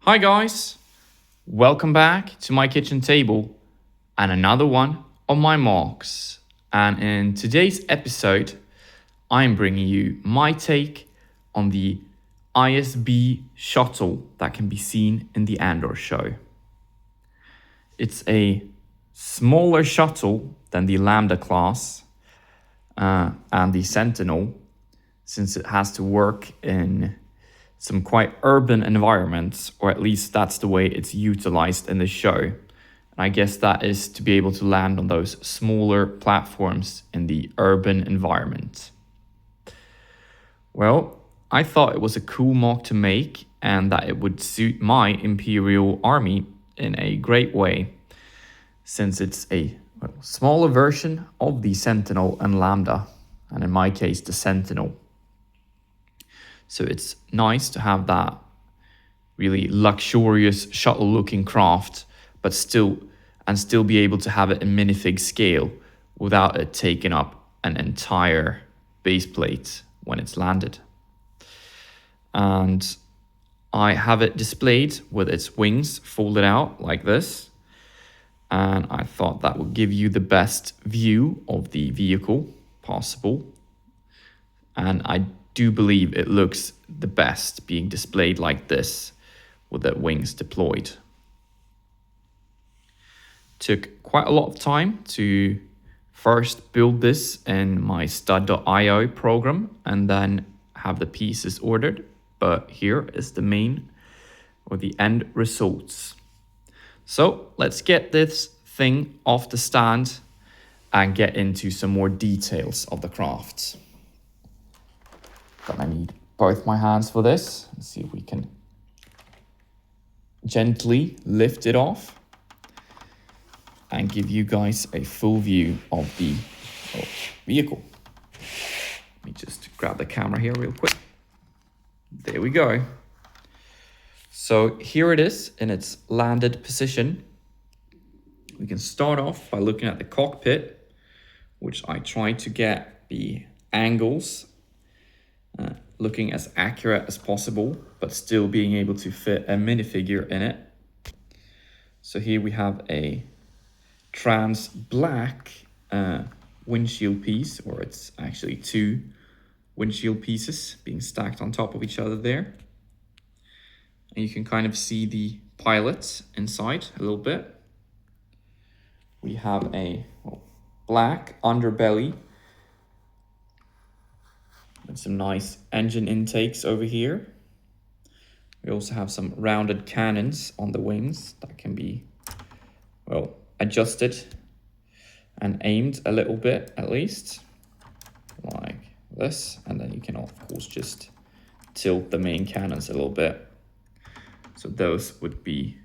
Hi guys, welcome back to my kitchen table and another one of my MOCs. And in today's episode, I'm bringing you my take on the ISB shuttle that can be seen in the Andor show. It's a smaller shuttle than the Lambda class and the Sentinel, since it has to work in some quite urban environments, or at least that's the way it's utilized in the show. And I guess that is to be able to land on those smaller platforms in the urban environment. Well, I thought it was a cool MOC to make and that it would suit my Imperial army in a great way, since it's a smaller version of the Sentinel and Lambda, and in my case, the Sentinel. So it's nice to have that really luxurious shuttle-looking craft, but still be able to have it in minifig scale without it taking up an entire base plate when it's landed. And I have it displayed with its wings folded out like this. And I thought that would give you the best view of the vehicle possible. And I do believe it looks the best being displayed like this with the wings deployed. Took quite a lot of time to first build this in my stud.io program and then have the pieces ordered. But here is the main or the end results. So let's get this thing off the stand and get into some more details of the craft. Gonna need both my hands for this. Let's see if we can gently lift it off and give you guys a full view of the vehicle. Let me just grab the camera here real quick. There we go. So here it is in its landed position. We can start off by looking at the cockpit, which I tried to get the angles looking as accurate as possible, but still being able to fit a minifigure in it. So here we have a trans black windshield piece, or it's actually two windshield pieces being stacked on top of each other there. And you can kind of see the pilot inside a little bit. We have a black underbelly and some nice engine intakes over here. We also have some rounded cannons on the wings that can be, adjusted and aimed a little bit at least, like this. And then you can, of course, just tilt the main cannons a little bit. So those would be,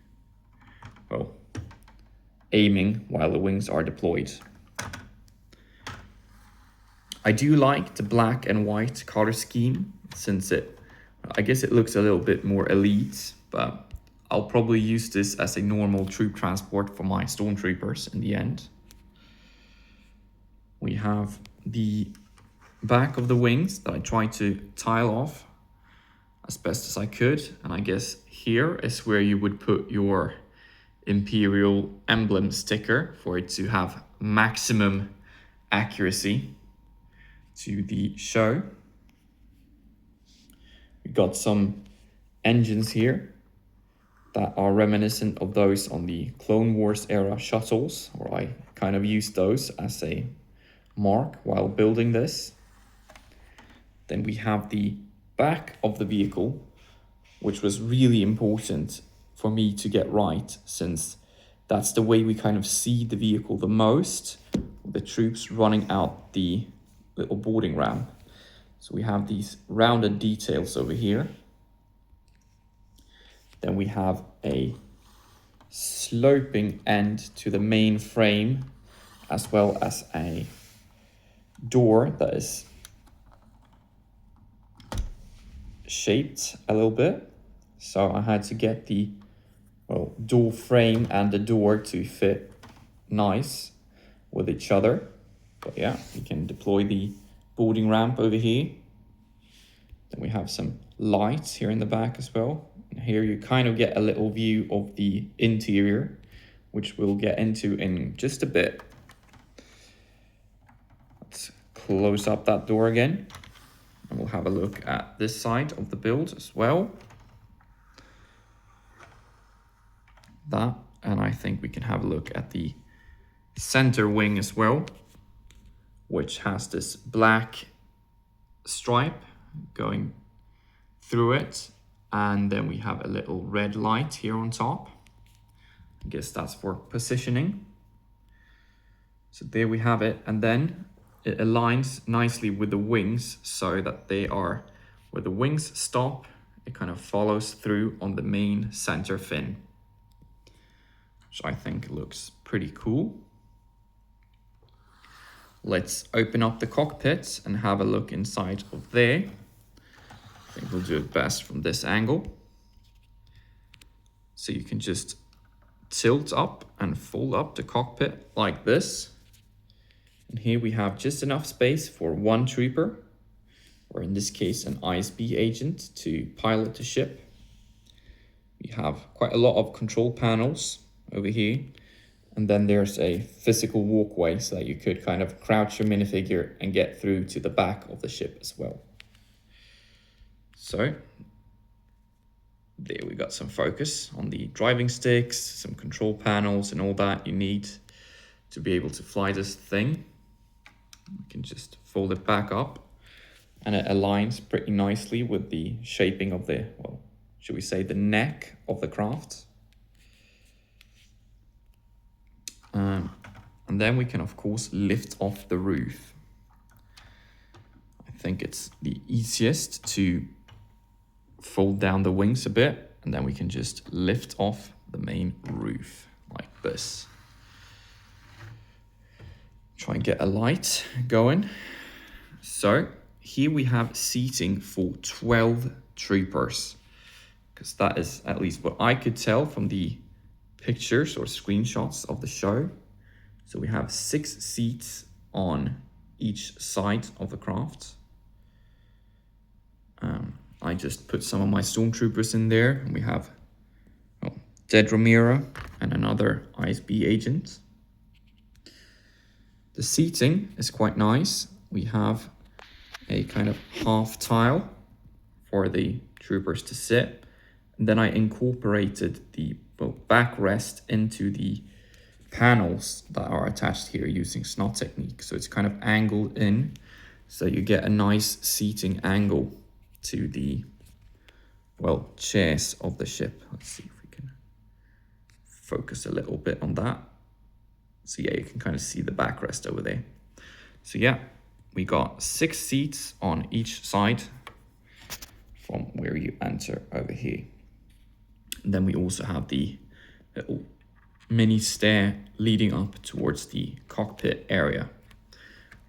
aiming while the wings are deployed. I do like the black and white color scheme, since I guess it looks a little bit more elite, but I'll probably use this as a normal troop transport for my stormtroopers in the end. We have the back of the wings that I tried to tile off as best as I could, and I guess here is where you would put your Imperial emblem sticker for it to have maximum accuracy to the show. We got some engines here that are reminiscent of those on the Clone Wars era shuttles, or I kind of used those as a mark while building this. Then we have the back of the vehicle, which was really important for me to get right, since that's the way we kind of see the vehicle the most, the troops running out the little boarding ramp. So we have these rounded details over here. Then we have a sloping end to the main frame, as well as a door that is shaped a little bit. So I had to get the door frame and the door to fit nice with each other. But yeah, you can deploy the boarding ramp over here. Then we have some lights here in the back as well. And here you kind of get a little view of the interior, which we'll get into in just a bit. Let's close up that door again, and we'll have a look at this side of the build as well. That, and I think we can have a look at the center wing as well, which has this black stripe going through it, and then we have a little red light here on top. I guess that's for positioning. So there we have it, and then it aligns nicely with the wings so that they are, where the wings stop, it kind of follows through on the main center fin, which I think looks pretty cool. Let's open up the cockpit and have a look inside of there. I think we'll do it best from this angle. So you can just tilt up and fold up the cockpit like this. And here we have just enough space for one trooper, or in this case an ISB agent, to pilot the ship. We have quite a lot of control panels over here. And then there's a physical walkway so that you could kind of crouch your minifigure and get through to the back of the ship as well. So there we got some focus on the driving sticks, some control panels and all that you need to be able to fly this thing. You can just fold it back up, and it aligns pretty nicely with the shaping of the, well, should we say the neck of the craft. And then we can of course lift off the roof. I think it's the easiest to fold down the wings a bit, and then we can just lift off the main roof like this. Try and get a light going. So here we have seating for 12 troopers, because that is at least what I could tell from the pictures or screenshots of the show. So we have 6 seats on each side of the craft. I just put some of my stormtroopers in there, and we have Dead Ramira and another ISB agent. The seating is quite nice. We have a kind of half tile for the troopers to sit. And then I incorporated the backrest into the panels that are attached here using snot technique. So it's kind of angled in, so you get a nice seating angle to the, well, chairs of the ship. Let's see if we can focus a little bit on that. So yeah, you can kind of see the backrest over there. So yeah, we got 6 seats on each side from where you enter over here. And then we also have the little mini stair leading up towards the cockpit area,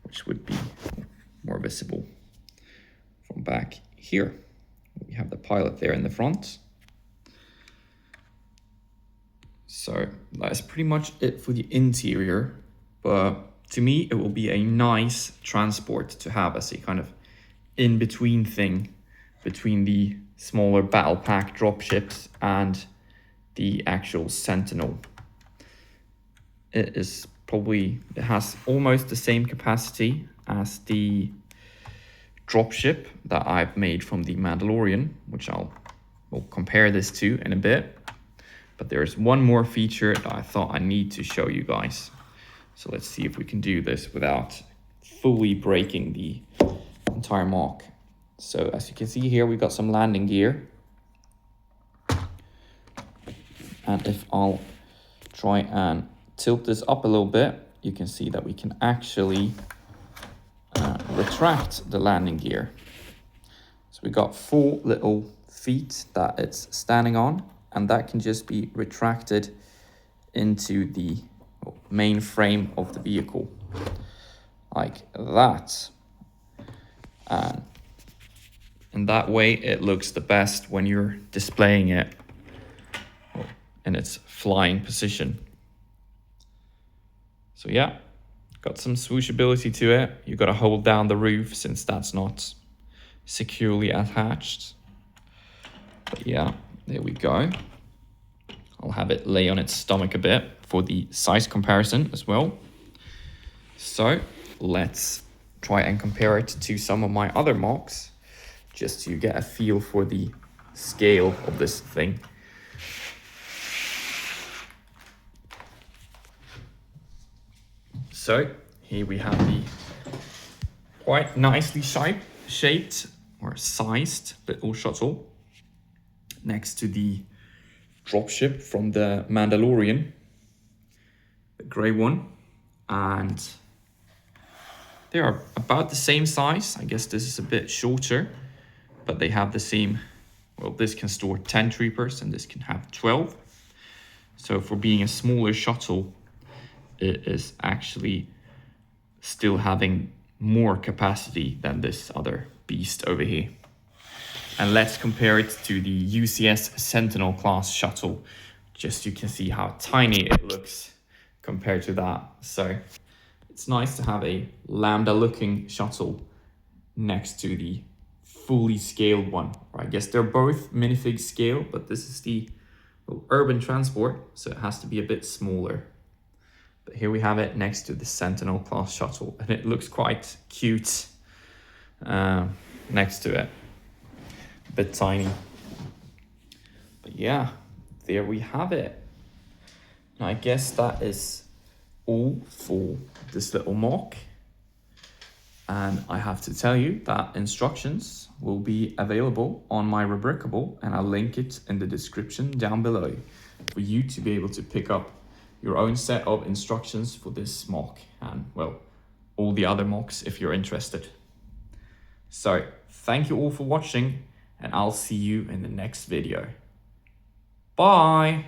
which would be more visible from back here. We have the pilot there in the front. So that's pretty much it for the interior, but to me it will be a nice transport to have as a kind of in-between thing between the smaller battle pack dropships and the actual Sentinel. It has almost the same capacity as the dropship that I've made from the Mandalorian, which we'll compare this to in a bit. But there's one more feature that I thought I need to show you guys. So let's see if we can do this without fully breaking the entire MOC. So as you can see here, we've got some landing gear. And if I'll try and tilt this up a little bit, you can see that we can actually retract the landing gear. So we got 4 little feet that it's standing on, and that can just be retracted into the main frame of the vehicle like that. And in that way it looks the best when you're displaying it in its flying position. So yeah, got some swooshability to it. You got to hold down the roof since that's not securely attached. But yeah, There we go. I'll have it lay on its stomach a bit for the size comparison as well. So let's try and compare it to some of my other MOCs, just to get a feel for the scale of this thing. So here we have the quite nicely shaped or sized little shuttle next to the dropship from the Mandalorian, the grey one, and they are about the same size. I guess this is a bit shorter, but they have the same, well, this can store 10 troopers and this can have 12. So for being a smaller shuttle, it is actually still having more capacity than this other beast over here. And let's compare it to the UCS Sentinel class shuttle, just so you can see how tiny it looks compared to that. So it's nice to have a Lambda looking shuttle next to the fully scaled one. Or I guess they're both minifig scale, but this is the urban transport, so it has to be a bit smaller. But here we have it next to the Sentinel class shuttle, and it looks quite cute next to it. A bit tiny. But yeah, there we have it. Now I guess that is all for this little MOC. And I have to tell you that instructions will be available on my Rubricable, and I'll link it in the description down below for you to be able to pick up your own set of instructions for this MOC and, well, all the other MOCs if you're interested. So thank you all for watching, and I'll see you in the next video. Bye!